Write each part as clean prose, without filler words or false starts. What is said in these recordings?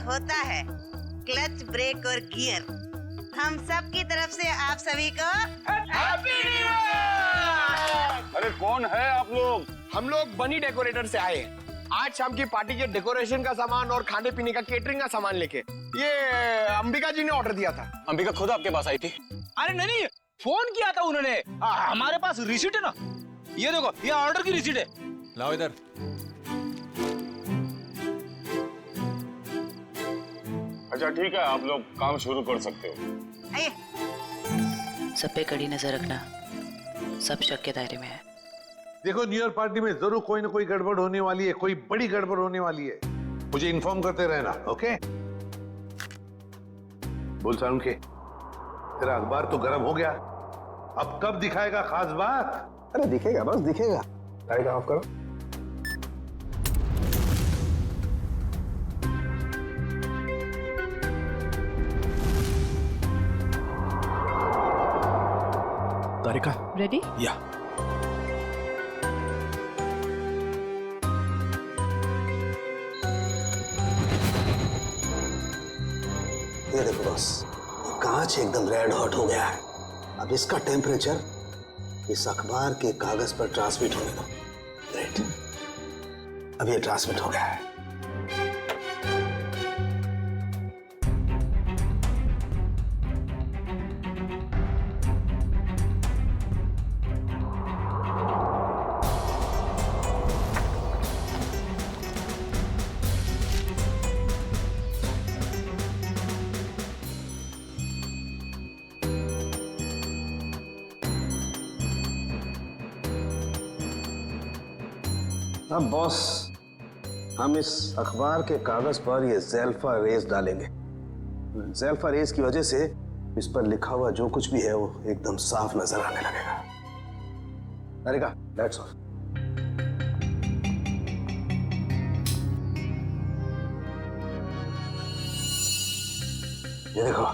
होता है clutch, break और गियर। हम सब की तरफ से आप सभी को हैप्पी न्यू ईयर। अरे कौन है आप लोग? हम लोग बनी डेकोरेटर से आए हैं। आज शाम की पार्टी के डेकोरेशन का सामान और खाने पीने का केटरिंग का सामान लेके। ये अंबिका जी ने ऑर्डर दिया था। अंबिका खुद आपके पास आई थी? अरे नहीं, फोन किया था उन्होंने। हमारे पास रिसीट है ना, ये देखो, ये ऑर्डर की रिसीट है। लाओ इधर। अच्छा ठीक है, आप लोग काम शुरू कर सकते हो। आइए। सब पे कड़ी नजर रखना, सब शक के दायरे में है। देखो, न्यू ईयर पार्टी में जरूर कोई ना कोई गड़बड़ होने वाली है, कोई बड़ी गड़बड़ होने वाली है। मुझे इन्फॉर्म करते रहना, ओके? बोल सारुण के, तेरा अखबार तो गर्म हो गया, अब कब दिखाएगा खास बात? अरे दिखेगा, बस दिखेगा। लाइट ऑफ करो। तारिका रेडी? या ये देखो बॉस, कांच एकदम रेड हॉट हो गया है। अब इसका टेम्परेचर इस अखबार के कागज पर ट्रांसमिट होने दो। ग्रेट, अब ये ट्रांसमिट हो गया है। अब बॉस, हम इस अखबार के कागज पर ये ज़ेल्फा रेस डालेंगे। ज़ेल्फा रेस की वजह से इस पर लिखा हुआ जो कुछ भी है वो एकदम साफ नजर आने लगेगा। तारिका, दैट्स ऑल। ये देखो,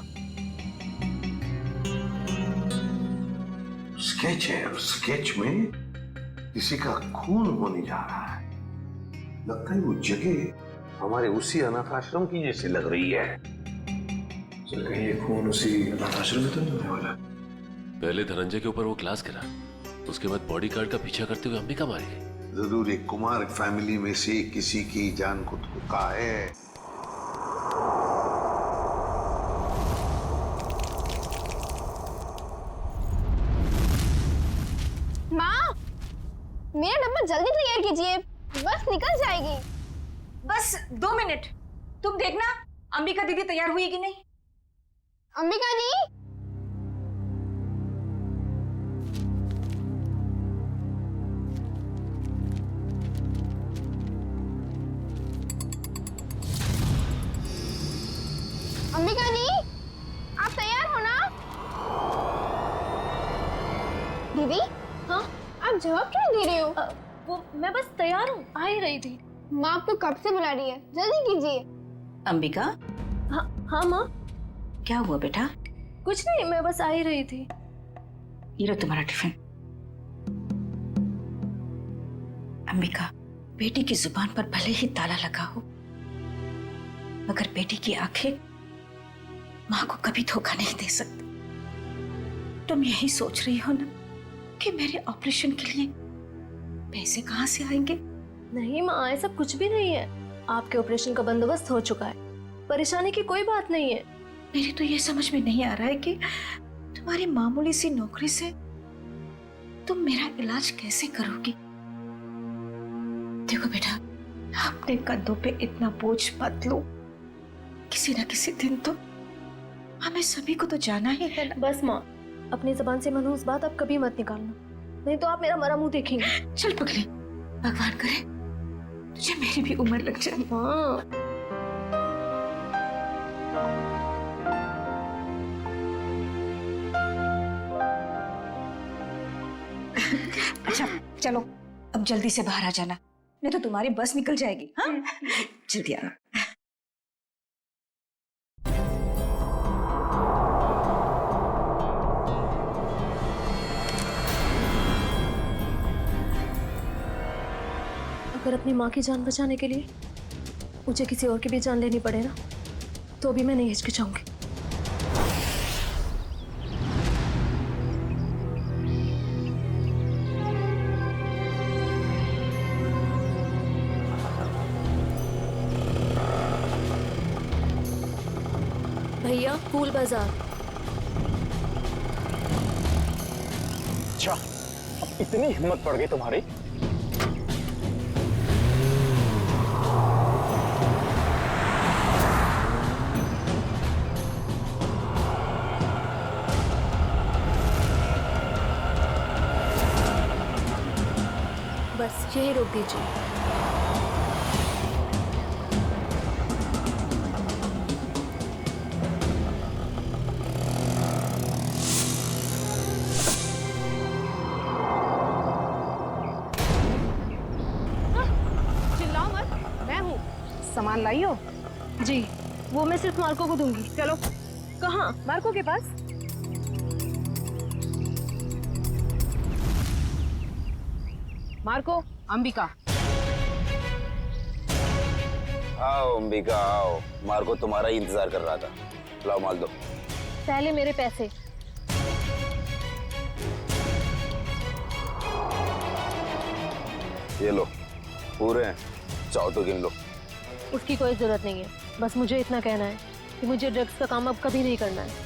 स्केच है, और स्केच में किसी का खून होने जा रहा है। लगता है वो जगह हमारे उसी अनाथ आश्रम की जैसी लग रही है। चल, कहीं ये खून उसी अनाथ आश्रम में तो नहीं होने वाला? पहले धनंजय के ऊपर वो ग्लास गिरा, उसके बाद बॉडीगार्ड का पीछा करते हुए अंबिका मारी गई। जरूर एक कुमार फैमिली में से किसी की जान को धोखा है। माँ, मेरा डब्बा जल्दी तैयार कीजिए, बस निकल जाएगी। बस 2 मिनट, तुम देखना अंबिका दीदी तैयार हुई कि नहीं। अंबिका दी, अंबिका दी, आप तैयार हो ना? दीदी, हाँ, आप जवाब क्यों दे रहे हो? वो मैं बस तैयार हूँ, आ ही रही थी। माँ आपको कब से बुला रही है, जल्दी कीजिए। अंबिका, हाँ माँ। क्या हुआ बेटा? कुछ नहीं, मैं बस आ ही रही थी। ये लो तुम्हारा टिफिन। अंबिका, बेटी की जुबान पर भले ही ताला लगा हो, मगर बेटी की आंखें माँ को कभी धोखा नहीं दे सकती। तुम यही सोच रही हो ना कि मेरे ऑपरेशन के लिए पैसे कहाँ से आएंगे? नहीं माँ, ऐसा कुछ भी नहीं है। आपके ऑपरेशन का बंदोबस्त हो चुका है, परेशानी की कोई बात नहीं है। मेरी तो ये समझ में नहीं आ रहा है कि तुम्हारी मामूली सी नौकरी से तुम मेरा इलाज कैसे करोगी। देखो बेटा, अपने कंधों पे इतना बोझ मत लो, किसी ना किसी दिन तो हमें सभी को तो जाना ही है ना। बस माँ, अपनी जबान से मनहूस बात अब कभी मत निकालना, नहीं तो आप मेरा मरा मुंह देखेंगे। चल पगली, भगवान करे तुझे मेरी भी उम्र लग जाए। हाँ। अच्छा चलो, अब जल्दी से बाहर आ जाना, नहीं तो तुम्हारी बस निकल जाएगी। हाँ, जल्दी आना। अगर अपनी माँ की जान बचाने के लिए मुझे किसी और की भी जान लेनी पड़े ना, तो भी मैं नहीं हिचकिचाऊंगी। भैया फूल बाजार। अच्छा, अब इतनी हिम्मत पड़ गई तुम्हारी? बस यही रोक दीजिए। चिल्लाओ मत, मैं हूँ। सामान लाई हो? जी, वो मैं सिर्फ मार्को को दूंगी। चलो। कहाँ? मार्को के पास। मार्को, अंबिका। आओ अंबिका आओ, मार्को तुम्हारा ही इंतजार कर रहा था। लाओ माल दो। पहले मेरे पैसे। ये लो, पूरे हैं, चाहो तो गिन लो। उसकी कोई जरूरत नहीं है, बस मुझे इतना कहना है कि मुझे ड्रग्स का काम अब कभी नहीं करना है।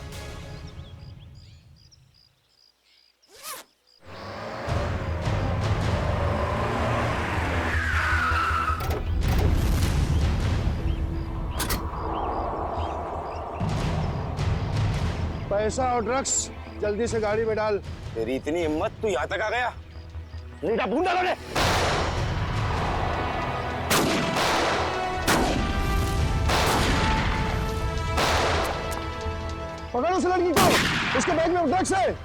पैसा और ड्रग्स जल्दी से गाड़ी में डाल। तेरी इतनी हिम्मत, तू यहाँ तक आ गया? नीटा बूंदा लगे। पकड़ उस लड़की को, उसके बैग में ड्रग्स है।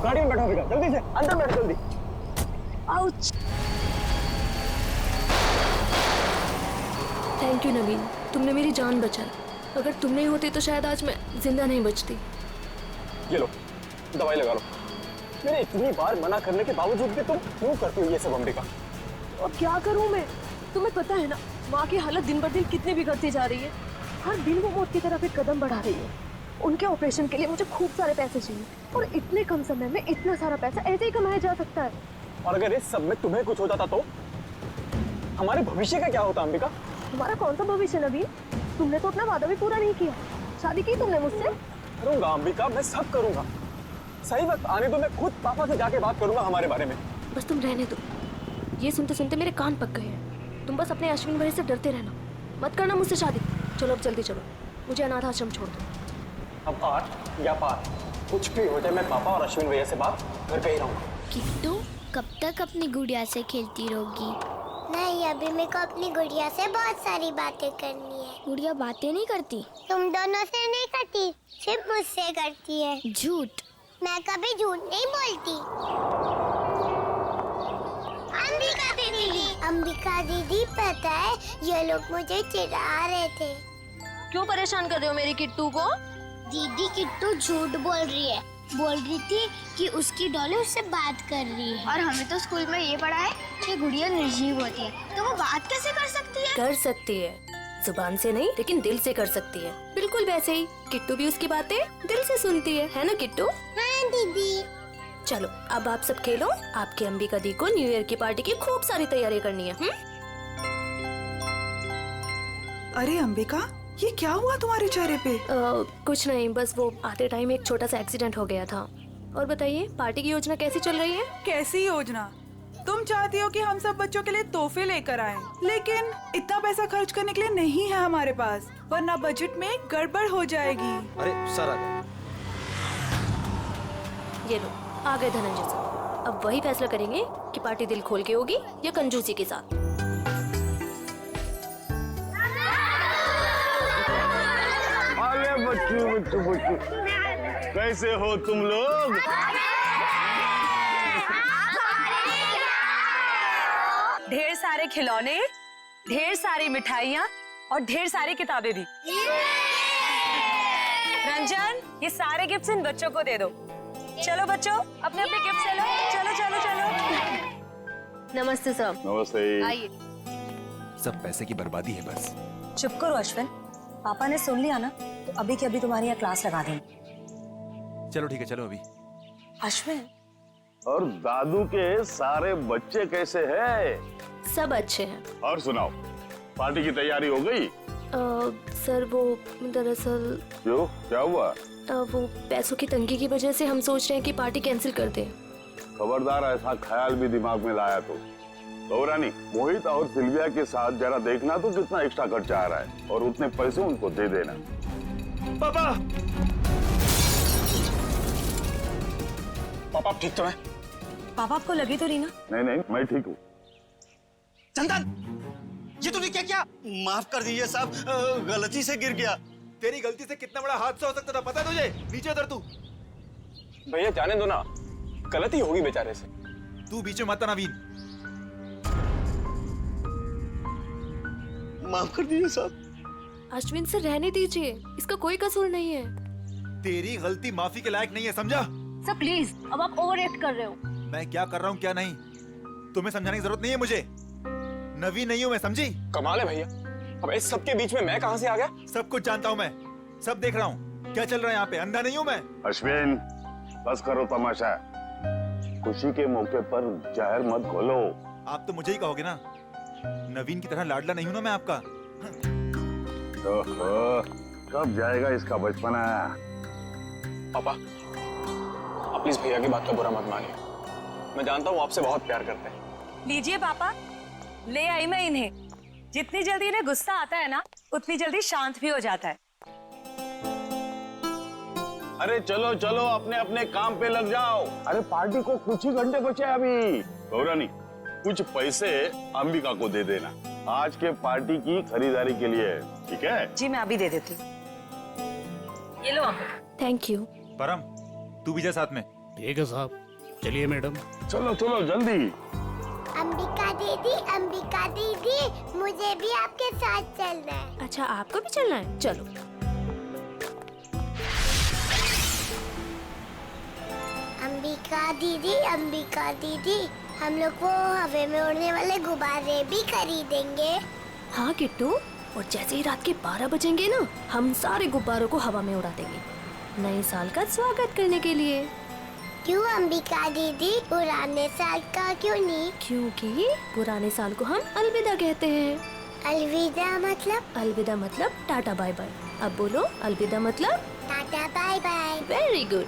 गाड़ी में बैठो बेटा, जल्दी से अंदर बैठ जल्दी। आउच। थैंक यू नवीन, तुमने मेरी जान बचाई। अगर तुम नहीं होते तो शायद आज मैं जिंदा नहीं बचती। ये लो, दवाई लगा लो। मैंने इतनी बार मना करने के बावजूद भी तुम क्यों करती हो ये सब अंबिका? अब क्या करूं मैं? तुम्हें पता है ना, माँ की हालत दिन ब दिन कितनी बिगड़ती जा रही है। हर दिन वो मौत की तरफ एक कदम बढ़ा रही है। उनके ऑपरेशन के लिए मुझे खूब सारे पैसे चाहिए, और इतने कम समय में इतना सारा पैसा ऐसे ही कमाया जा सकता है। और अगर इस सब में तुम्हें कुछ हो जाता तो हमारे भविष्य का क्या होता अंबिका? तुम्हारा कौन सा भविष्य नवीन? तुमने तो अपना वादा भी पूरा नहीं किया। शादी की तुमने मुझसे? करूंगा अंबिका, मैं सब करूंगा। सही वक्त आने दो, मैं खुद पापा से जाके बात करूंगा हमारे बारे में। बस तुम रहने दो। ये सुनते सुनते मेरे कान पक गए हैं। तुम बस अपने अश्विन भैया से डरते रहना, मत करना मुझसे शादी। चलो अब जल्दी चलो, मुझे अनाथ आश्रम छोड़ दो। अब आर या पार, कुछ भी हो जाए, मैं पापा और अश्विन भैया से बात करके ही रहूंगा। किट्टू, कब तक अपनी गुड़िया से खेलती रहोगी? नहीं, अभी मेरे को अपनी गुड़िया से बहुत सारी बातें करनी है। गुड़िया बातें नहीं करती? तुम दोनों से नहीं करती, सिर्फ मुझसे करती है। झूठ। मैं कभी झूठ नहीं बोलती। अंबिका दीदी, पता है ये लोग मुझे चिढ़ा रहे थे। क्यों परेशान कर रहे हो मेरी किट्टू को? दीदी, किट्टू झूठ बोल रही है। बोल रही थी कि उसकी डॉली उससे बात कर रही है। और हमें तो स्कूल में ये पढ़ा है कि गुड़िया निर्जीव होती है, तो वो बात कैसे कर सकती है? कर सकती है, जुबान से नहीं लेकिन दिल से कर सकती है। बिल्कुल वैसे ही किट्टू भी उसकी बातें दिल से सुनती है ना किट्टू? हाँ दीदी। चलो अब आप सब खेलो। आपकी अंबिका दी को न्यू ईयर की पार्टी की खूब सारी तैयारी करनी है। अरे अंबिका, ये क्या हुआ तुम्हारे चेहरे पे? कुछ नहीं, बस वो आते टाइम एक छोटा सा एक्सीडेंट हो गया था। और बताइए, पार्टी की योजना कैसी चल रही है? कैसी योजना? तुम चाहती हो कि हम सब बच्चों के लिए तोहफे लेकर आएं, लेकिन इतना पैसा खर्च करने के लिए नहीं है हमारे पास, वरना बजट में गड़बड़ हो जाएगी। अरे सर आ गए। ये लो, आ गए धनंजय सर। अब वही फैसला करेंगे कि पार्टी दिल खोल के होगी या कंजूसी के साथ। आगे बच्चू बच्चू बच्चू। कैसे हो तुम लोग? ढेर सारे खिलौने, ढेर सारी मिठाइयाँ और ढेर सारी किताबें भी। रंजन, ये सारे गिफ्ट्स इन बच्चों को दे दो। चलो बच्चों, अपने अपने गिफ्ट ले लो। चलो चलो चलो। नमस्ते सर। नमस्ते। आइए। सब पैसे की बर्बादी है बस। चुप करो अश्विन, पापा ने सुन लिया ना तो अभी के अभी तुम्हारी यहाँ क्लास लगा देंगे। चलो ठीक है, चलो अभी। अश्विन, और दादू के सारे बच्चे कैसे हैं? सब अच्छे हैं। और सुनाओ, पार्टी की तैयारी हो गई? सर वो दरअसल क्यों, क्या हुआ? वो पैसों की तंगी की वजह से हम सोच रहे हैं कि पार्टी कैंसिल कर दें। खबरदार ऐसा ख्याल भी दिमाग में लाया तो गौरानी, मोहित और सिल्विया के साथ जरा देखना तो कितना एक्स्ट्रा खर्चा आ रहा है और उतने पैसे उनको दे देना। पापा पापा आप ठीक तो है? पापा आपको लगी तो नहीं ना? नहीं नहीं, मैं ठीक हूँ। चंदन, ये तूने क्या किया? माफ कर दीजिए साहब, गलती से गिर गया। तेरी गलती से कितना बड़ा हादसा हो सकता था पता है तुझे? नीचे उतर तू। भैया जाने दो ना, गलती होगी बेचारे से। तू बीच में मत आना नवीन। माफ कर दीजिए साहब। अश्विन से रहने दीजिए, इसका कोई कसूर नहीं है। तेरी गलती माफी के लायक नहीं है, समझा? सर प्लीज, अब आप ओवर एक्ट कर रहे हो। मैं क्या कर रहा हूँ क्या नहीं, तुम्हें समझाने की जरूरत नहीं है मुझे। नवीन नहीं हूँ मैं, समझी? कमाल है भैया, अब इस सब के बीच में मैं कहां से आ गया? सब कुछ जानता हूँ मैं, सब देख रहा हूँ क्या चल रहा है यहाँ पे। अंधा नहीं हूँ मैं। अश्विन, बस करो तमाशा। खुशी के मौके पर जहर मत घोलो। आप तो मुझे ही कहोगे ना, नवीन की तरह लाडला नहीं हूँ ना मैं आपका। ओहो, कब जाएगा इसका बचपना? पापा, आप प्लीज भैया की बात का बुरा मत मानिए। मैं जानता हूँ आपसे बहुत प्यार करते हैं। लीजिए पापा, ले आई मैं इन्हें। जितनी जल्दी इन्हें गुस्सा आता है ना, उतनी जल्दी शांत भी हो जाता है। अरे चलो चलो, अपने अपने काम पे लग जाओ। अरे पार्टी को कुछ ही घंटे बचे अभी। गौरानी, कुछ पैसे अंबिका को दे देना आज के पार्टी की खरीदारी के लिए, ठीक है? जी मैं अभी दे देती हूँ। ये लो अंबिका। Thank you. परम, तू भी जा साथ में। ठीक है साहब, चलिए मैडम। चलो चलो जल्दी। अंबिका दीदी, मुझे भी आपके साथ चलना है। अच्छा, आपको भी चलना है? चलो। अंबिका दीदी, हम लोग वो हवा में उड़ने वाले गुब्बारे भी खरीदेंगे। हाँ किट्टू, और जैसे ही रात के 12 बजेंगे ना, हम सारे गुब्बारों को हवा में उड़ा देंगे, नए साल का स्वागत करने के लिए। क्यों अंबिका दीदी, पुराने साल का क्यों नहीं? क्योंकि पुराने साल को हम अलविदा कहते हैं। अलविदा मतलब? अलविदा मतलब टाटा बाय बाय। अब बोलो, अलविदा मतलब? Tata bye bye. Very good.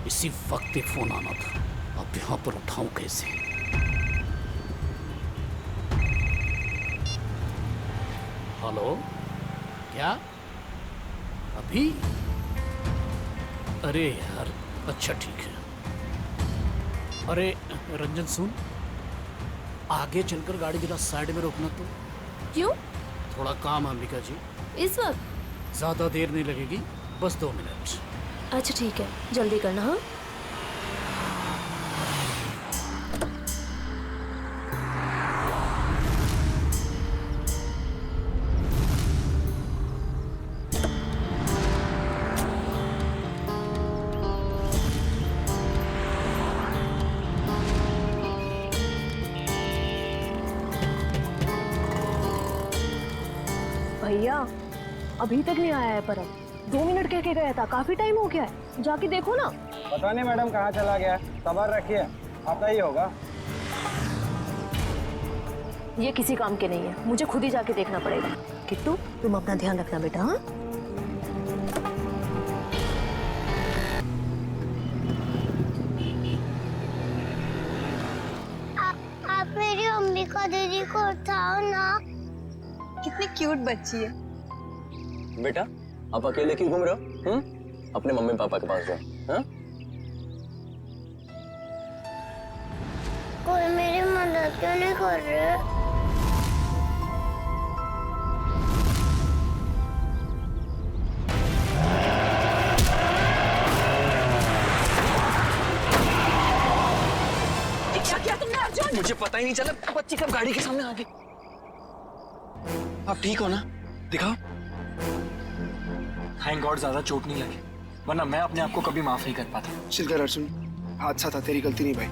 इसी वक्त फोन आना था, अब यहाँ पर उठाऊं कैसे? हेलो, क्या अभी? अरे यार, अच्छा ठीक है। अरे रंजन सुन, आगे चलकर गाड़ी जरा साइड में रोकना तो। क्यों? थोड़ा काम है अंबिका जी। इस वक्त? ज्यादा देर नहीं लगेगी, बस 2 मिनट। अच्छा ठीक है, जल्दी करना। हाँ भैया, अभी तक नहीं आया है परम। 2 मिनट कह के गया था, काफी टाइम हो गया है, जाके देखो ना। पता नहीं मैडम कहाँ चला गया, सबर रखिए, आता ही होगा। ये किसी काम के नहीं है, मुझे खुद ही जाके देखना पड़ेगा। किट्टू, तुम अपना ध्यान रखना बेटा। हाँ आप मेरी अंबिका दीदी को उठाओ ना। कितनी क्यूट बच्ची है। बेटा, आप अकेले क्यों घूम रहे हो? अपने मम्मी पापा के पास जाओ। हाँ? कोई मेरी मदद क्यों नहीं कर रहे? अर्जुन मुझे पता ही नहीं चला बच्ची कब गाड़ी के सामने आ गई। आप ठीक हो ना? दिखाओ। थैंक गॉड ज्यादा चोट नहीं लगी, वरना मैं अपने आप को कभी माफ नहीं कर पाता। चिल कर अर्जुन, हादसा था, तेरी गलती नहीं भाई।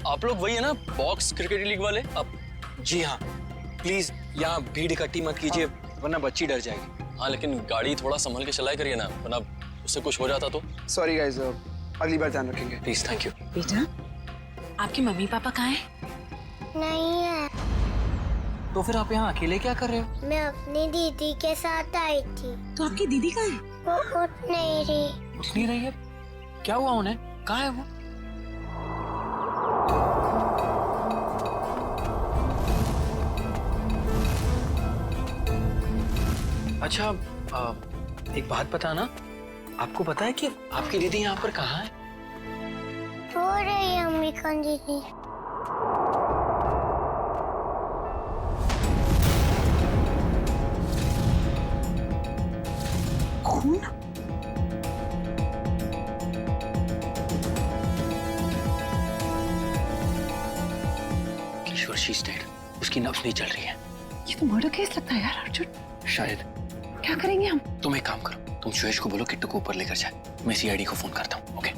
आप लोग वही है ना बॉक्स क्रिकेट लीग वाले? अब जी हाँ, प्लीज यहाँ भीड़ इकट्ठी मत कीजिए वरना बच्ची डर जाएगी। हाँ लेकिन गाड़ी थोड़ा संभल के चलाया करिए ना, वरना उससे कुछ हो जाता तो। सॉरी गाइस, अगली बार ध्यान रखेंगे। Please, thank you. बेटा, आपके मम्मी पापा कहाँ हैं? नहीं है। तो फिर आप यहाँ अकेले क्या कर रहे हो? मैं अपनी दीदी के साथ आई थी। तो आपकी दीदी कहाँ है? वो उठ नहीं रही। उठ नहीं रही है? क्या हुआ उन्हें? कहाँ है वो? अच्छा, एक बात बताना, आपको पता है कि आपकी दीदी यहाँ पर कहाँ है? रो रही है अंबिका दीदी। खून? किशोर शी इज डेड, उसकी नब्ज नहीं चल रही है। ये तो मर्डर केस लगता है यार अर्जुन। शायद। क्या करेंगे हम? तुम एक काम करो, तुम सुयश को बोलो किट्टू को ऊपर लेकर जाए, मैं सीआईडी को फोन करता हूँ। ओके?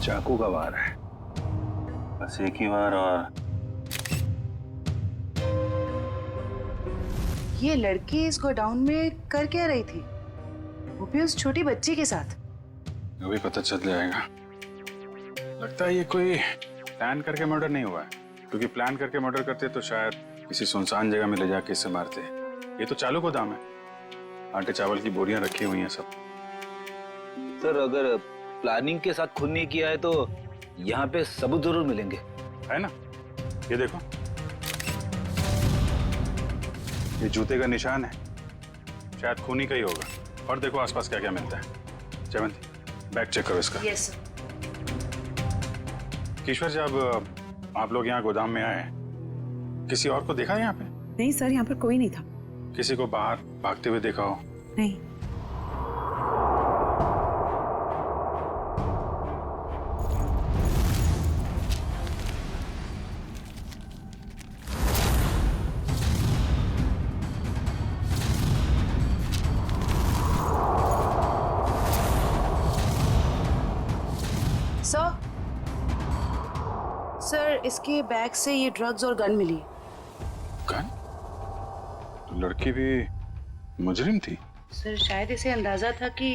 चाकू का वार है, बस एक ही बार। और ये लड़की इस गोडाउन में कर क्या रही थी, वो भी उस छोटी बच्ची के साथ? अभी पता चल जाएगा। लगता है ये कोई प्लान करके मर्डर नहीं हुआ है, क्योंकि प्लान करके मर्डर करते तो शायद किसी सुनसान जगह में ले जाके इसे मारते। ये तो चालू गोदाम है, आटे चावल की बोरियां रखी हुई हैं सब। सर अगर प्लानिंग के साथ खून नहीं किया है तो यहाँ पे सबूत जरूर मिलेंगे, है ना? ये देखो, ये जूते का निशान है, शायद खूनी का ही होगा। और देखो आसपास क्या क्या मिलता है। जयवंती, बैग चेक करो इसका। Yes sir. ईश्वर, जब आप लोग यहाँ गोदाम में आए, किसी और को देखा है यहाँ पे? नहीं सर, यहाँ पर कोई नहीं था। किसी को बाहर भागते हुए देखा हो? नहीं। सर, इसके बैग से ये ड्रग्स और गन मिली। गन? तो लड़की भी मुजरिम थी? सर, शायद इसे अंदाजा था कि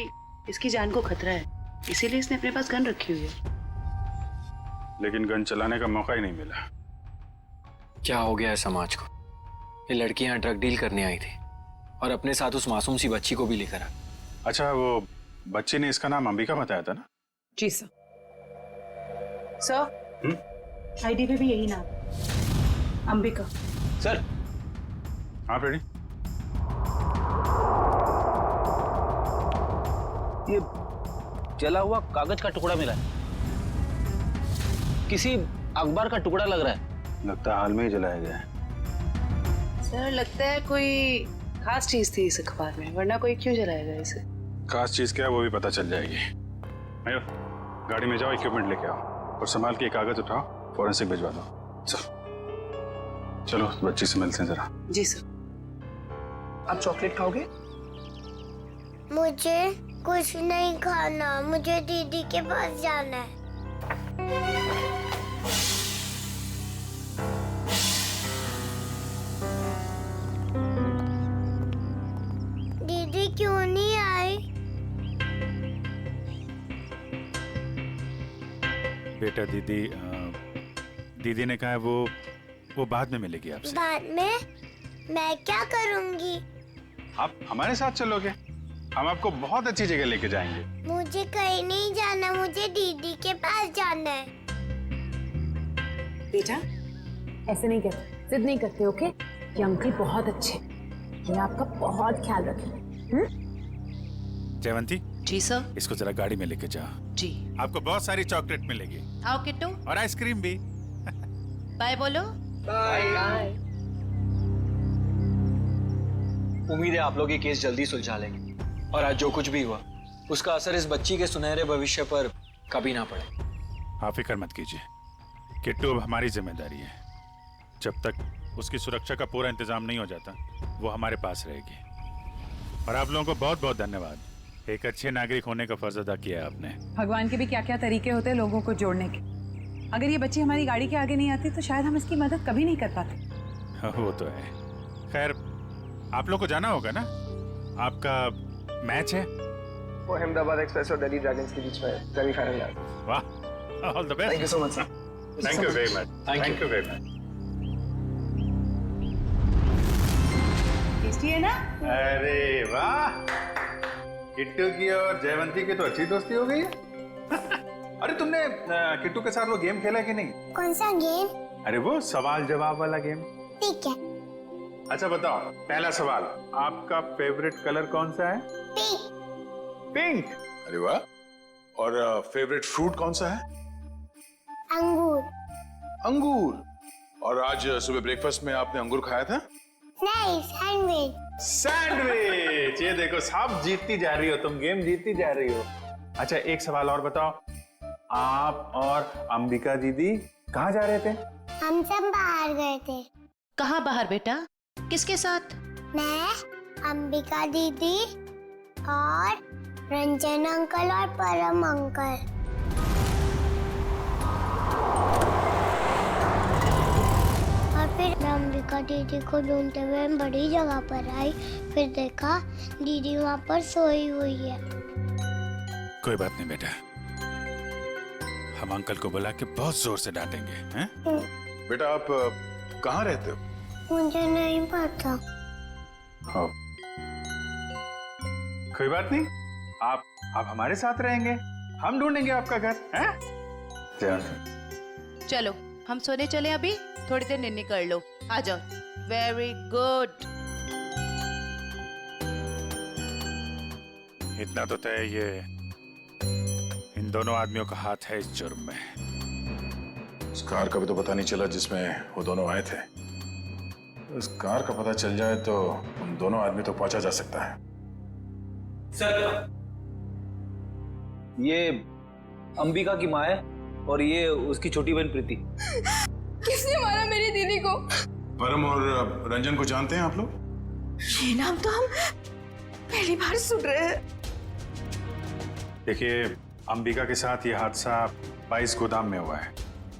इसकी जान को खतरा है, इसीलिए इसने अपने पास गन रखी हुई है। लेकिन गन चलाने का मौका ही नहीं मिला। क्या हो गया है समाज को? ये लड़की यहाँ ड्रग डील करने आई थी और अपने साथ उस मासूम सी बच्ची को भी लेकर आ। अच्छा, वो बच्ची ने इसका नाम अंबिका बताया था ना? जी सर। सर, आईडी पे भी यही नाम, अंबिका। सर। हाँ रेडी। ये जला हुआ कागज का टुकड़ा मिला है, किसी अखबार का टुकड़ा लग रहा है। लगता है हाल में ही जलाया गया है। सर, लगता है कोई खास चीज थी इस अखबार में, वरना कोई क्यों जलाएगा इसे? खास चीज क्या है वो भी पता चल जाएगी। मयूर, गाड़ी में जाओ, इक्विपमेंट लेके आओ और संभाल के कागज उठाओ, फॉरेंसिक भिजवा दो। चलो बच्ची से मिलते हैं जरा। जी सर। आप चॉकलेट खाओगे? मुझे कुछ नहीं खाना, मुझे दीदी के पास जाना है। दीदी क्यों नहीं आई? बेटा, दीदी ने कहा है वो बाद में मिलेगी आपसे। बाद में? मैं क्या करूंगी? आप हमारे साथ चलोगे, हम आपको बहुत अच्छी जगह लेके जाएंगे। मुझे कहीं नहीं जाना, मुझे दीदी के पास जाना है। बेटा, ऐसे नहीं कहते, जिद नहीं करते, ओके? ये अंकल बहुत अच्छे, ये आपका बहुत ख्याल रखेंगे। जयवंती। जी सर। इसको जरा गाड़ी में लेके जाओ। जी। आपको बहुत सारी चॉकलेट मिलेगी। आओ किट्टू। और आइसक्रीम भी। बाय बोलो। बाय। उम्मीद है आप लोग ये केस जल्दी सुलझा लेंगे और आज जो कुछ भी हुआ उसका असर इस बच्ची के सुनहरे भविष्य पर कभी ना पड़े। आप फिक्र मत कीजिए, किट्टू अब हमारी जिम्मेदारी है। जब तक उसकी सुरक्षा का पूरा इंतजाम नहीं हो जाता वो हमारे पास रहेगी। और आप लोगों को बहुत बहुत धन्यवाद, एक अच्छे नागरिक होने का फर्ज अदा किया है आपने। भगवान के भी क्या क्या तरीके होते हैं लोगों को जोड़ने के। अगर ये बच्ची हमारी गाड़ी के आगे नहीं आती तो शायद हम इसकी मदद कभी नहीं कर पाते। वो तो है। खैर आप लोग को जाना होगा ना, आपका मैच है। वो अहमदाबाद एक्सप्रेस और दिल्ली ड्रैगन्स के बीच में सेमीफाइनल है। वाह, all the best. Thank you so much sir. Thank you very much. Thank you very much. Tasty है ना? अरे वाह, किट्टू की और जयवंती की तो अच्छी दोस्ती हो गई है। अरे तुमने किट्टू के साथ वो गेम खेला कि नहीं? कौन सा गेम? अरे वो सवाल जवाब वाला गेम। ठीक है। अच्छा बताओ, पहला सवाल, आपका फेवरेट कलर कौन सा है? पिंक। पिंक। अरे वाह। और फेवरेट फ्रूट कौन सा है? अंगूर। अंगूर। और आज सुबह ब्रेकफास्ट में आपने अंगूर खाया था? नहीं, सैंडविच। सैंडविच। ये देखो, सब जीतती जा रही हो तुम, गेम जीतती जा रही हो। अच्छा एक सवाल और बताओ, आप और अंबिका दीदी कहाँ जा रहे थे? हम सब बाहर गए थे। कहाँ बाहर बेटा? किसके साथ? मैं, अंबिका दीदी और रंजन अंकल और परम अंकल। और फिर मैं अंबिका दीदी को ढूंढते हुए बड़ी जगह पर आई, फिर देखा दीदी वहाँ पर सोई हुई है। कोई बात नहीं बेटा, हम अंकल को बुला के बहुत जोर से डांटेंगे, हैं? बेटा आप कहाँ रहते हो? मुझे नहीं पता। हाँ। कोई बात नहीं, आप हमारे साथ रहेंगे, हम ढूंढेंगे आपका घर, हैं? चलो हम सोने चले, अभी थोड़ी देर निन्नी कर लो, आ जाओ। Very good. इतना तो तय, ये इन दोनों आदमियों का हाथ है इस जुर्म में। उस कार का भी तो पता नहीं चला जिसमें वो दोनों आए थे। उस कार का पता चल जाए तो उन दोनों आदमी तो पहुंचा जा सकता है। सर, ये अंबिका की माँ है और ये उसकी छोटी बहन प्रीति। किसने मारा मेरी दीदी को? परम और रंजन को जानते हैं आप लोग? ये नाम तो हम पहली बार सुन रहे हैं। देखिए, अंबिका के साथ ये हादसा 22 गोदाम में हुआ है।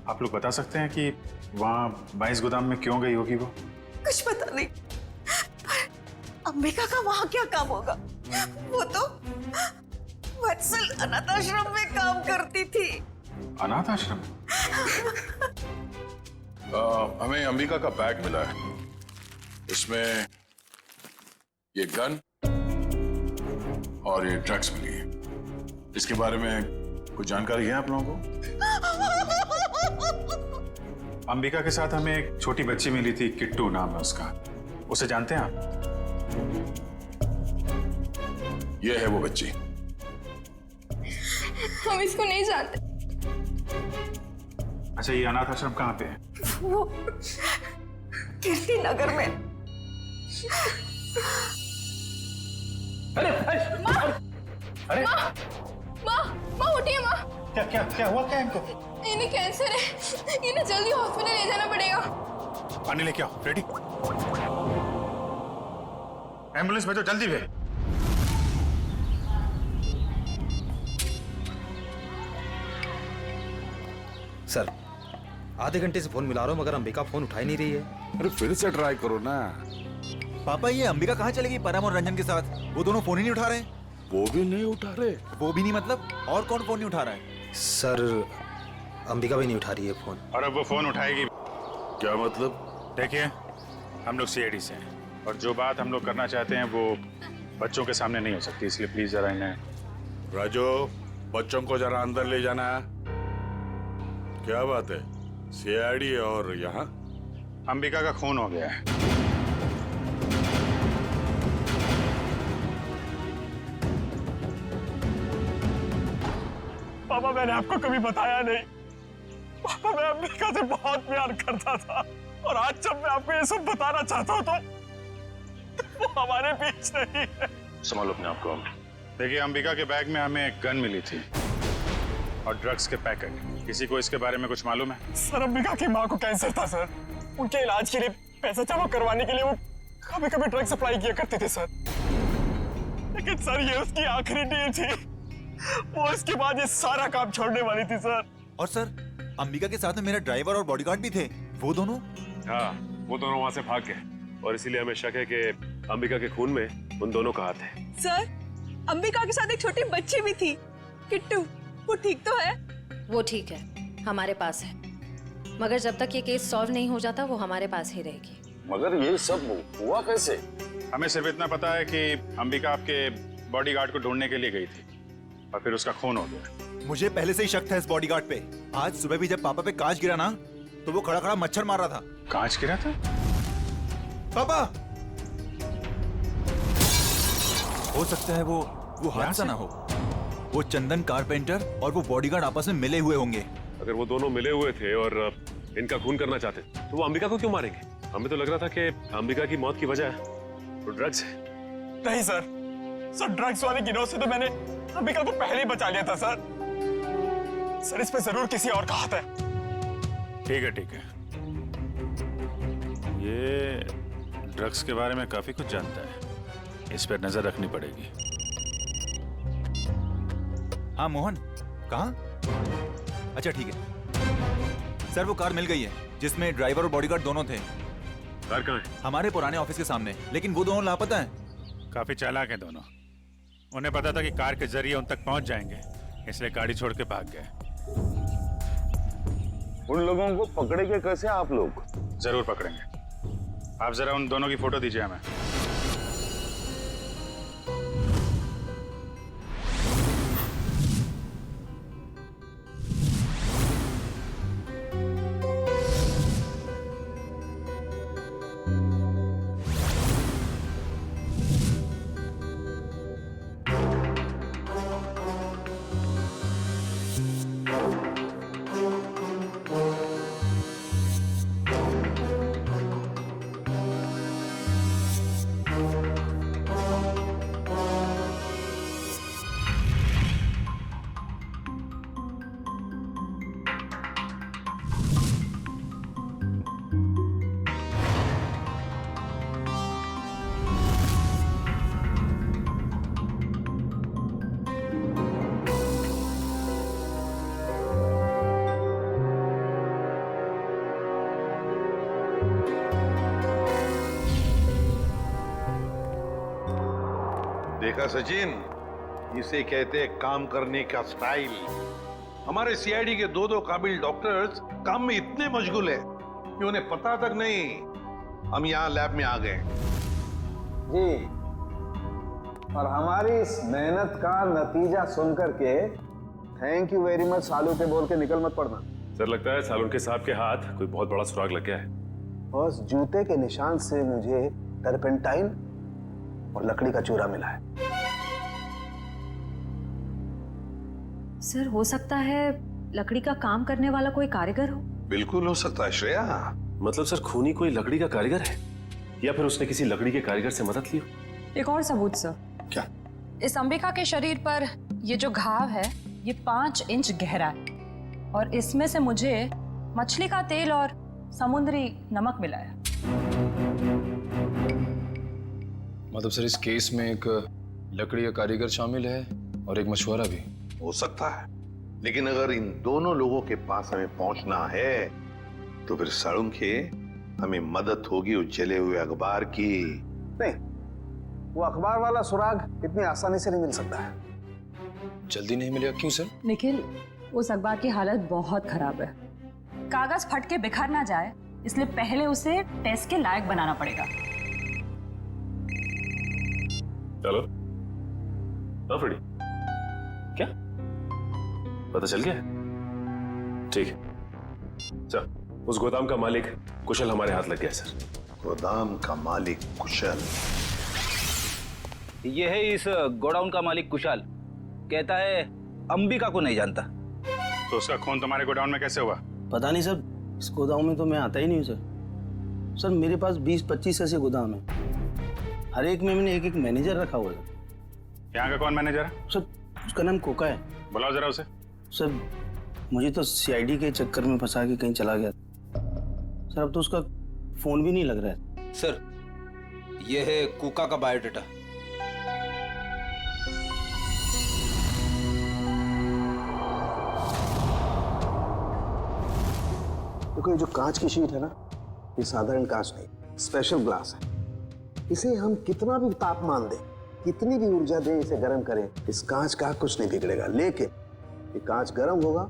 आप लोग बता सकते हैं कि वहाँ 22 गोदाम में क्यों गई होगी वो? कुछ पता नहीं, पर अंबिका का वहाँ क्या काम होगा? वो तो वत्सल अनाथ आश्रम में काम करती थी। अनाथ आश्रम? हमें अंबिका का बैग मिला है, इसमें ये गन और ये ड्रग्स मिली है। इसके बारे में कुछ जानकारी है आप लोगों को? अंबिका के साथ हमें एक छोटी बच्ची मिली थी, किट्टू नाम है उसका। उसे जानते हैं आप? ये है वो बच्ची। हम इसको नहीं जानते। अच्छा, ये अनाथ आश्रम कहाँ पे है? वो कीर्ति नगर में। अरे अरे माँ उठिए माँ। क्या हुआ क्या इनको? इन्हें कैंसर है, इन्हें जल्दी हॉस्पिटल ले जाना पड़ेगा। पानी लेके आओ। रेडी? एम्बुलेंस भेजो जल्दी भेज। सर, आधे घंटे से फोन मिला रहा हूँ मगर अंबिका फोन उठा ही नहीं रही है। अरे फिर से ट्राई करो ना। पापा, ये अंबिका कहाँ चलेगी परम और रंजन के साथ? वो दोनों फोन ही नहीं उठा रहे। वो भी नहीं उठा रहे? वो भी नहीं मतलब और कौन फोन नहीं उठा रहा है? सर, अंबिका भी नहीं उठा रही है फोन। और अब वो फोन उठाएगी? क्या मतलब? देखिए, हम लोग सीआईडी से हैं और जो बात हम लोग करना चाहते हैं वो बच्चों के सामने नहीं हो सकती, इसलिए प्लीज जरा इन्हें। राजू, बच्चों को जरा अंदर ले जाना। क्या बात है? सीआईडी और यहाँ? अंबिका का खून हो गया है। पापा, मैंने आपको कभी बताया नहीं। पापा, मैं अंबिका से बहुत प्यार करता था और आज जब मैं आपको ये सब बताना चाहता हूँ तो वो हमारे बीच नहीं है। संभालो अपने आप को। देखिए, अंबिका के बैग में हमें एक गन मिली थी और ड्रग्स के पैकेट। किसी को इसके बारे में कुछ मालूम है? सर, अंबिका की माँ को कैंसर था सर। उनके इलाज के लिए पैसा जमा करवाने के लिए वो कभी कभी ड्रग सप्लाई किया करते थे सर। लेकिन सर, ये उसकी आखिरी डील थी। वो इसके बाद ये सारा काम छोड़ने वाली थी सर। और सर, अंबिका के साथ में मेरा ड्राइवर और बॉडीगार्ड भी थे, वो दोनों? हाँ, वो दोनों वहाँ से भाग गए और इसीलिए हमें शक है कि अंबिका के खून में उन दोनों का हाथ है। सर, अंबिका के साथ एक छोटी बच्ची भी थी, किट्टू। वो ठीक तो है? वो ठीक है, हमारे पास है। मगर जब तक ये केस सॉल्व नहीं हो जाता वो हमारे पास ही रहेगी। मगर ये सब हुआ कैसे? हमें सिर्फ इतना पता है कि अंबिका आपके बॉडीगार्ड को ढूंढने के लिए गई थी और फिर उसका खून हो गया। मुझे पहले से ही शक था इस बॉडीगार्ड पे। आज सुबह भी जब पापा पे कांच गिरा ना, तो वो खड़ा खड़ा मच्छर मार रहा था। कांच गिरा था? पापा, हो सकता है वो हादसा ना हो। वो चंदन कारपेंटर और वो बॉडीगार्ड आपस में मिले हुए होंगे। अगर वो दोनों मिले हुए थे और इनका खून करना चाहते तो वो अंबिका को क्यों मारेंगे? हमें तो लग रहा था कि अंबिका की मौत की वजह वो ड्रग्स है। नहीं सर, ड्रग्स वाले गिरोह से तो मैंने अंबिका को पहले ही बचा लिया था सर। सर, इस पे जरूर किसी और का हाथ है। ठीक है, ठीक है। ये ड्रग्स के बारे में काफी कुछ जानता है, इस पर नजर रखनी पड़ेगी। हाँ मोहन, कहाँ? अच्छा ठीक है सर, वो कार मिल गई है जिसमें ड्राइवर और बॉडीगार्ड दोनों थे। कार कहाँ है? हमारे पुराने ऑफिस के सामने, लेकिन वो दोनों लापता हैं। काफी चालाक हैं दोनों। उन्हें पता था कि कार के जरिए उन तक पहुंच जाएंगे, इसलिए गाड़ी छोड़ के भाग गए। उन लोगों को पकड़ेंगे कैसे आप लोग? जरूर पकड़ेंगे। आप जरा उन दोनों की फोटो दीजिए हमें। देखा सचिन, इसे कहते हैं काम करने का स्टाइल। हमारे सीआईडी के दो काबिल डॉक्टर्स काम में इतने मशगूल है कि उन्हें पता तक नहीं हम यहाँ लैब में आ गए। जी, और हमारी इस मेहनत का नतीजा सुनकर के थैंक यू वेरी मच सालू के बोल के निकल मत पड़ना। सर, लगता है सालून के साहब के हाथ कोई बहुत बड़ा सुराग लग गया है। बस जूते के निशान से मुझे टर्पेंटाइन और लकड़ी का चूरा मिला है। सर, हो सकता है लकड़ी का काम करने वाला कोई कारीगर हो। बिल्कुल हो सकता है श्रेया। मतलब सर, खूनी कोई लकड़ी का कारीगर है या फिर उसने किसी लकड़ी के कारीगर से मदद ली हो? एक और सबूत सर। क्या? इस अंबिका के शरीर पर ये जो घाव है ये 5 इंच गहरा है और इसमें से मुझे मछली का तेल और समुद्री नमक मिला है। मतलब सर, इस केस में एक लकड़ी का कारीगर शामिल है और एक मछुआरा भी। हो सकता है, लेकिन अगर इन दोनों लोगों के पास हमें पहुंचना है तो फिर साळुंखे हमें मदद होगी उस जले हुए अखबार की। नहीं, वो अखबार वाला सुराग इतनी आसानी से नहीं मिल सकता है। जल्दी नहीं मिलेगा? क्यों सर? निखिल, उस अखबार की हालत बहुत खराब है। कागज फट के बिखर ना जाए इसलिए पहले उसे टेस्ट के लायक बनाना पड़ेगा। चलो। हाँ फ्रेडी, क्या पता चल गया? ठीक है सर, उस गोदाम का मालिक कुशल हमारे हाथ लग गया सर। गोदाम का मालिक कुशल? ये है इस गोडाउन का मालिक कुशाल। कहता है अंबिका को नहीं जानता। तो उसका खून तुम्हारे गोडाउन में कैसे हुआ? पता नहीं सर, इस गोदाम में तो मैं आता ही नहीं हूँ सर। सर, मेरे पास 20-25 ऐसे गोदाम है, हर एक में मैंने एक मैनेजर रखा हुआ है। यहाँ का कौन मैनेजर है? सर उसका नाम कोका है। बुलाओ जरा उसे। सर मुझे तो सीआईडी के चक्कर में फंसा के कहीं चला गया। सर अब तो उसका फोन भी नहीं लग रहा है। सर ये है कुका का बायोडाटा। देखो ये जो कांच की शीट है ना, ये साधारण कांच नहीं, स्पेशल ग्लास है। इसे हम कितना भी तापमान दें, कितनी भी ऊर्जा दें, इसे गर्म करें, इस कांच का कुछ नहीं बिगड़ेगा। लेकिन ये कांच गर्म होगा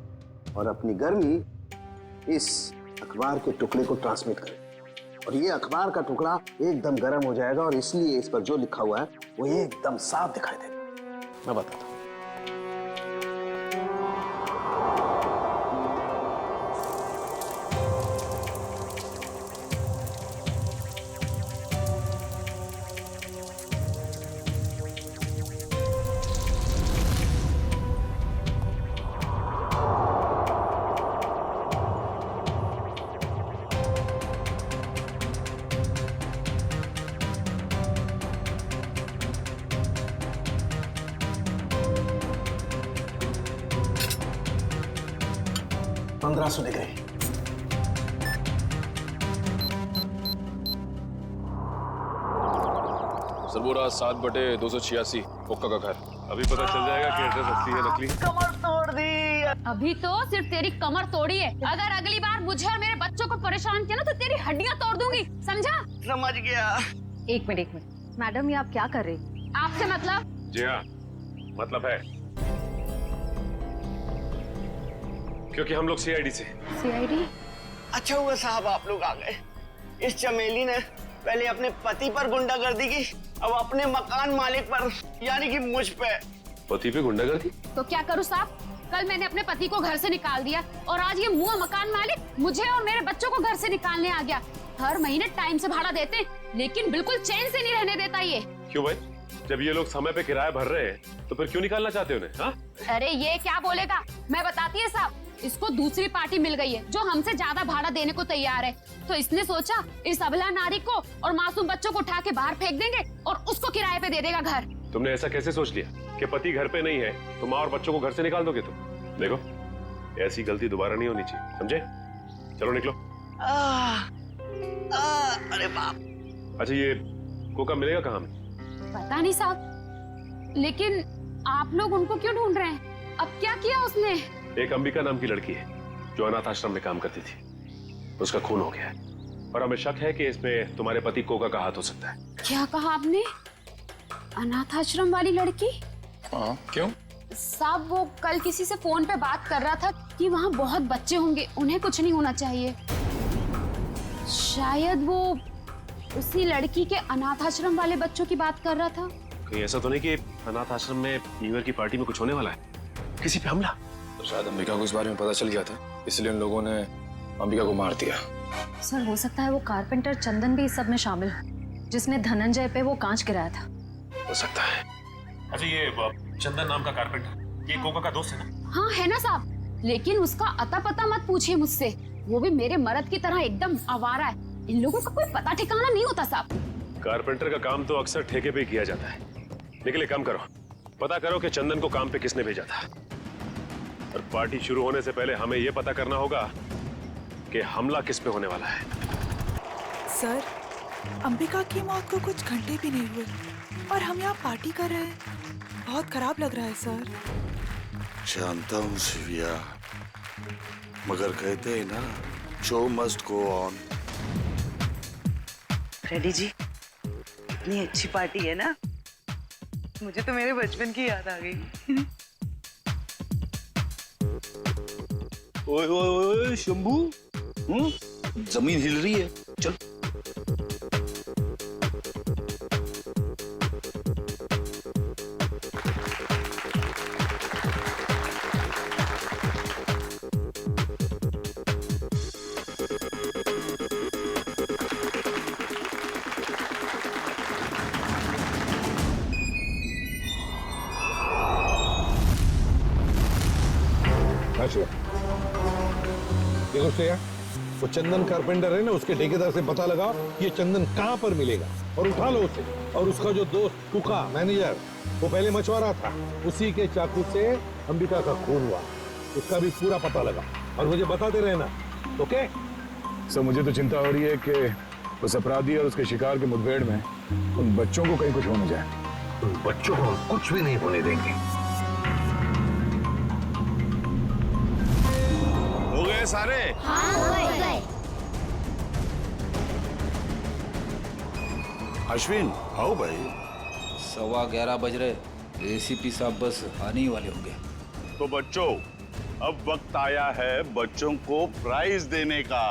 और अपनी गर्मी इस अखबार के टुकड़े को ट्रांसमिट करेगा, और ये अखबार का टुकड़ा एकदम गर्म हो जाएगा, और इसलिए इस पर जो लिखा हुआ है वो एकदम साफ दिखाई देगा। मैं बताता हूँ। सुन गए। सरबोरा 7/286 कोका का घर। अभी पता चल जाएगा कि एड्रेस असली है नकली। कमर तोड़ दी। अभी तो सिर्फ तेरी कमर तोड़ी है, अगर अगली बार मुझे और मेरे बच्चों को परेशान किया ना तो तेरी हड्डियां तोड़ दूंगी, समझा? समझ गया। एक मिनट मैडम, ये आप क्या कर रही? आपसे मतलब? जी हाँ, मतलब है, क्योंकि हम लोग सीआईडी से। सीआईडी? अच्छा हुआ साहब आप लोग आ गए। इस चमेली ने पहले अपने पति पर गुंडागर्दी की, अब अपने मकान मालिक पर, यानी कि मुझ पे। पति पे गुंडागर्दी? तो क्या करूं साहब? कल मैंने अपने पति को घर से निकाल दिया और आज ये मुंह मकान मालिक मुझे और मेरे बच्चों को घर से निकालने आ गया। हर महीने टाइम से भाड़ा देते, लेकिन बिल्कुल चैन से नहीं रहने देता ये। क्यों भाई? जब ये लोग समय पे किराया भर रहे हैं तो फिर क्यों निकालना चाहते हो उन्हें? हाँ? अरे ये क्या बोलेगा, मैं बताती है साहब। इसको दूसरी पार्टी मिल गई है जो हमसे ज्यादा भाड़ा देने को तैयार है, तो इसने सोचा इस अबला नारी को और मासूम बच्चों को उठा के बाहर फेंक देंगे और उसको किराए पे दे देगा घर। तुमने ऐसा कैसे सोच लिया कि पति घर पे नहीं है तो माँ और बच्चों को घर से निकाल दोगे तुम? देखो, ऐसी गलती दोबारा नहीं होनी चाहिए, समझे? चलो निकलो। अरे बाप। अच्छा, ये कोका मिलेगा कहाँ में? पता नहीं साहब, लेकिन आप लोग उनको क्यों ढूंढ रहे हैं? अब क्या किया उसने? एक अंबिका नाम की लड़की है जो अनाथ आश्रम में काम करती थी, उसका खून हो गया है और हमें शक है कि इसमें तुम्हारे पति कोका का हाथ हो सकता है। क्या कहा आपने? अनाथ आश्रम वाली लड़की? हाँ, क्यों? साहब वो कल किसी से फोन पे बात कर रहा था कि वहाँ बहुत बच्चे होंगे, उन्हें कुछ नहीं होना चाहिए। शायद वो उसी लड़की के अनाथ आश्रम वाले बच्चों की बात कर रहा था। कहीं ऐसा तो नहीं कि अनाथ आश्रम में न्यू ईयर की पार्टी में कुछ होने वाला है, किसी पे हमला? तो शायद अंबिका को इस बारे में पता चल गया था, इसलिए उन लोगों ने अंबिका को मार दिया। सर हो सकता है वो कारपेंटर चंदन भी इस सब में शामिल हो, जिसने धनंजय पे वो कांच गिराया था। हो सकता है। अच्छा, ये चंदन नाम का कारपेंटर ये कोका का दोस्त है ना? हाँ है ना साहब, लेकिन उसका अता पता मत पूछिए मुझसे, वो भी मेरे मर्द की तरह एकदम आवारा है। इन लोगों का कोई पता ठिकाना नहीं होता साहब। कारपेंटर का काम तो अक्सर ठेके पे किया जाता है, लेकिन एक काम करो, पता करो कि चंदन को काम पे किसने भेजा था, और पार्टी शुरू होने से पहले हमें यह पता करना होगा कि हमला किस पे होने वाला है। सर, अंबिका की मौत को कुछ घंटे भी नहीं हुए और हम यहाँ पार्टी कर रहे हैं। बहुत खराब लग रहा है सर। जानता हूँ शिविया, मगर कहते हैं ना, show must go on. Reddy ji, कितनी अच्छी पार्टी है ना, मुझे तो मेरे बचपन की याद आ गई। ओए ओए ओए शंभू, जमीन हिल रही है, चल। देखो श्रेया, वो चंदन कारपेंटर है ना, उसके ठेकेदार से पता लगा ये चंदन कहाँ पर मिलेगा। और उठा लो उसे। और उसका जो दोस्त कुका मैनेजर, वो पहले मछुआरा था, उसी के चाकू से अंबिका का खून हुआ। उसका भी पूरा पता लगा और मुझे बताते रहना, ओके? सर मुझे तो चिंता हो रही है कि उस अपराधी और उसके शिकार के मुठभेड़ में उन बच्चों को कहीं कुछ हो न जाए। उन बच्चों को हम कुछ भी नहीं होने देंगे। हो गए सारे? हाँ, हो गए। अश्विन आओ भाई। 11:15 बज रहे, एसीपी साहब बस आने ही वाले होंगे। तो बच्चों, अब वक्त आया है बच्चों को प्राइज देने का।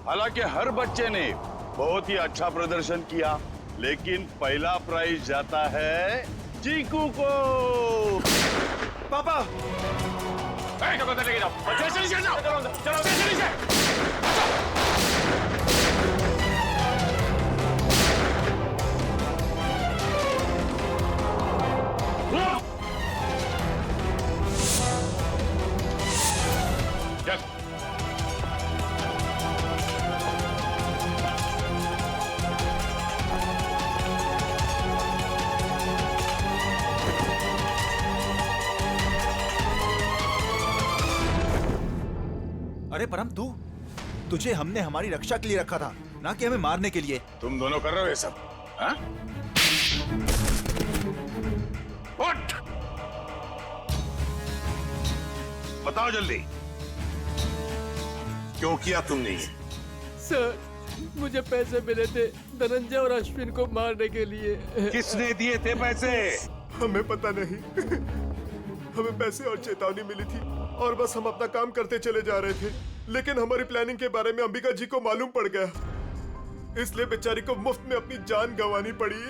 हालांकि हर बच्चे ने बहुत ही अच्छा प्रदर्शन किया, लेकिन पहला प्राइज जाता है चीकू को। पापा लेके जाओ, अरे परम, तुझे हमने हमारी रक्षा के लिए रखा था, ना कि हमें मारने के लिए। तुम दोनों कर रहे हो ये सब, हाँ? उठ! बताओ जल्दी, क्यों किया तुमने ये? सर, मुझे पैसे मिले थे धनंजय और अश्विन को मारने के लिए। किसने दिए थे पैसे? हमें पता नहीं। हमें पैसे और चेतावनी मिली थी और बस हम अपना काम करते चले जा रहे थे, लेकिन हमारी प्लानिंग के बारे में अंबिका जी को मालूम पड़ गया, इसलिए बेचारी को मुफ्त में अपनी जान गंवानी पड़ी।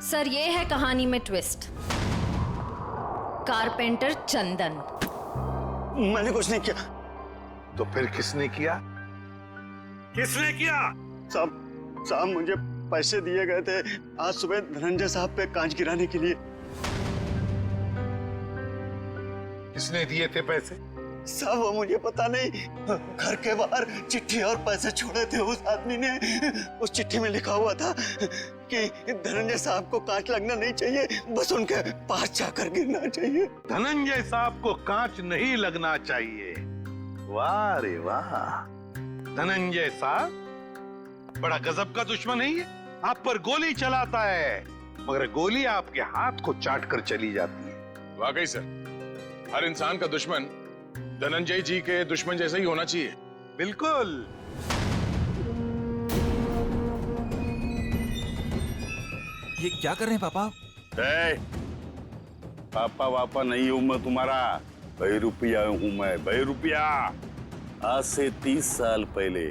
सर, ये है कहानी में ट्विस्ट। कारपेंटर चंदन। मैंने कुछ नहीं किया। तो फिर किसने किया? किसने किया? साहब मुझे पैसे दिए गए थे आज सुबह धनंजय साहब पे कांच गिराने के लिए। किसने दिए थे पैसे? साहब वो मुझे पता नहीं, घर के बाहर चिट्ठी और पैसे छोड़े थे उस आदमी ने। उस चिट्ठी में लिखा हुआ था कि धनंजय साहब को कांच लगना नहीं चाहिए, बस उनके पास जाकर गिरना चाहिए। धनंजय साहब को कांच नहीं लगना चाहिए। वाह रे वाह, धनंजय साहब बड़ा गजब का दुश्मन है ये। आप पर गोली चलाता है, मगर गोली आपके हाथ को चाट कर चली जाती है। वाकई सर, हर इंसान का दुश्मन धनंजय जी के दुश्मन जैसा ही होना चाहिए। बिल्कुल। ये क्या कर रहे हैं पापा? पापा वापा नहीं हूं मैं तुम्हारा, बहरूपिया हूं मैं, बहरूपिया। आज से 30 साल पहले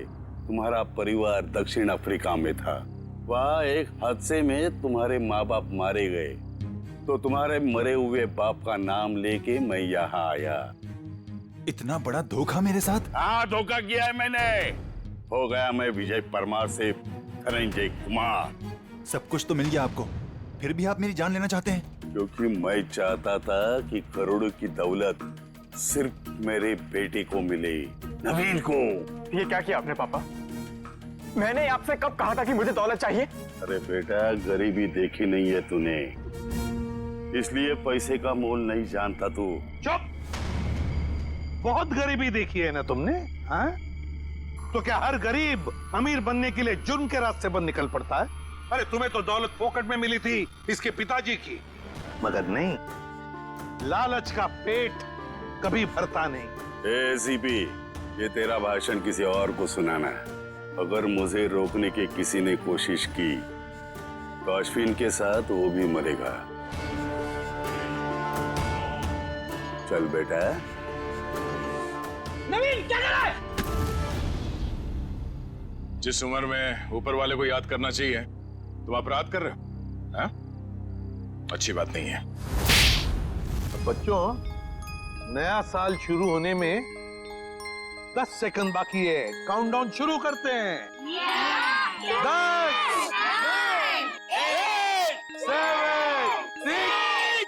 तुम्हारा परिवार दक्षिण अफ्रीका में था। वहाँ एक हादसे में तुम्हारे माँ बाप मारे गए, तो तुम्हारे मरे हुए बाप का नाम लेके मैं यहाँ आया। इतना बड़ा धोखा मेरे साथ? हाँ, धोखा किया है मैंने। हो गया मैं विजय परमार से धनंजय कुमार। सब कुछ तो मिल गया आपको, फिर भी आप मेरी जान लेना चाहते हैं? क्योंकि मैं चाहता था कि करोड़ों की दौलत सिर्फ मेरे बेटे को मिले, नवीन को। ये क्या किया आपने पापा? मैंने आपसे कब कहा था कि मुझे दौलत चाहिए? अरे बेटा, गरीबी देखी नहीं है तूने, इसलिए पैसे का मोल नहीं जानता तू। चुप! बहुत गरीबी देखी है ना तुमने, हाँ? तो क्या हर गरीब अमीर बनने के लिए जुर्म के रास्ते पर निकल पड़ता है? अरे तुम्हें तो दौलत फोकट में मिली थी इसके पिताजी की, मगर नहीं, लालच का पेट कभी भरता नहीं। एसीपी, ये तेरा भाषण किसी और को सुनाना है। अगर मुझे रोकने की किसी ने कोशिश की तो अश्विन के साथ वो भी मरेगा। चल बेटा। नवीन, क्या कर रहा है? जिस उम्र में ऊपर वाले को याद करना चाहिए तुम अपराध कर रहे हो, हाँ? अच्छी बात नहीं है। बच्चों, नया साल शुरू होने में 10 सेकंड बाकी है। काउंटडाउन शुरू करते हैं। 10, 9, 8, 7, 6,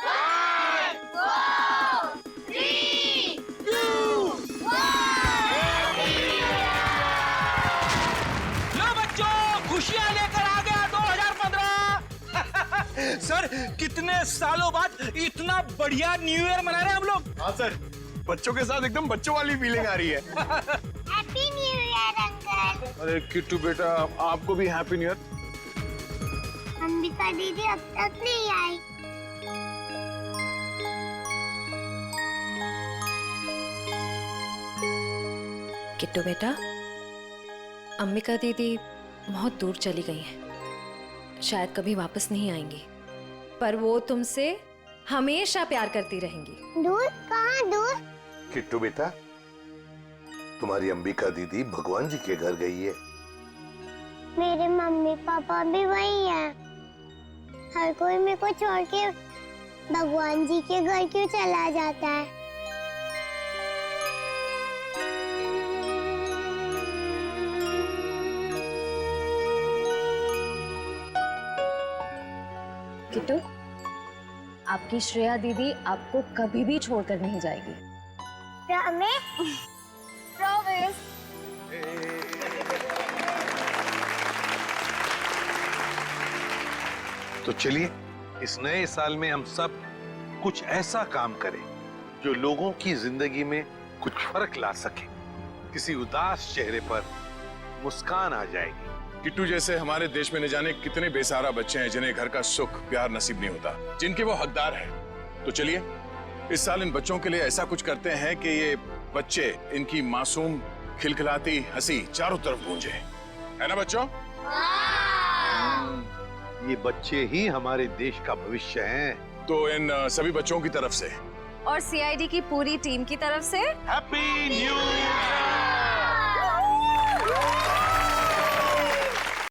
5, 4, 3, 2, 1। लो बच्चों, खुशियां लेकर आ गया 2025। सर कितने सालों बाद इतना बढ़िया न्यू ईयर मना रहे हैं हम लोग। हाँ सर, बच्चों के साथ एकदम बच्चों वाली फीलिंग आ रही है। Happy new year uncle. अरे किट्टू बेटा, आपको भी हैप्पी न्यू ईयर। अंबिका दीदी अब तक नहीं आई। किट्टू बेटा, अंबिका दीदी बहुत दूर चली गई हैं, शायद कभी वापस नहीं आएंगी, पर वो तुमसे हमेशा प्यार करती रहेंगी। दूर? कहाँ दूर? किट्टू बेटा, तुम्हारी अंबिका दीदी भगवान जी के घर गई है। मेरे मम्मी पापा भी वही हैं। हर कोई मेरे को छोड़ के भगवान जी के घर क्यों चला जाता है? किट्टू, आपकी श्रेया दीदी आपको कभी भी छोड़कर नहीं जाएगी। प्रॉमिस? प्रॉमिस। तो चलिए इस नए साल में हम सब कुछ ऐसा काम करें जो लोगों की जिंदगी में कुछ फर्क ला सके। किसी उदास चेहरे पर मुस्कान आ जाएगी। किट्टू जैसे हमारे देश में न जाने कितने बेसहारा बच्चे हैं जिन्हें घर का सुख प्यार नसीब नहीं होता, जिनके वो हकदार हैं। तो चलिए इस साल इन बच्चों के लिए ऐसा कुछ करते हैं कि ये बच्चे इनकी मासूम खिलखिलाती हंसी चारों तरफ गूंजे, है ना बच्चों? ये बच्चे ही हमारे देश का भविष्य हैं। तो इन सभी बच्चों की तरफ से और सीआईडी की पूरी टीम की तरफ से हैप्पी न्यू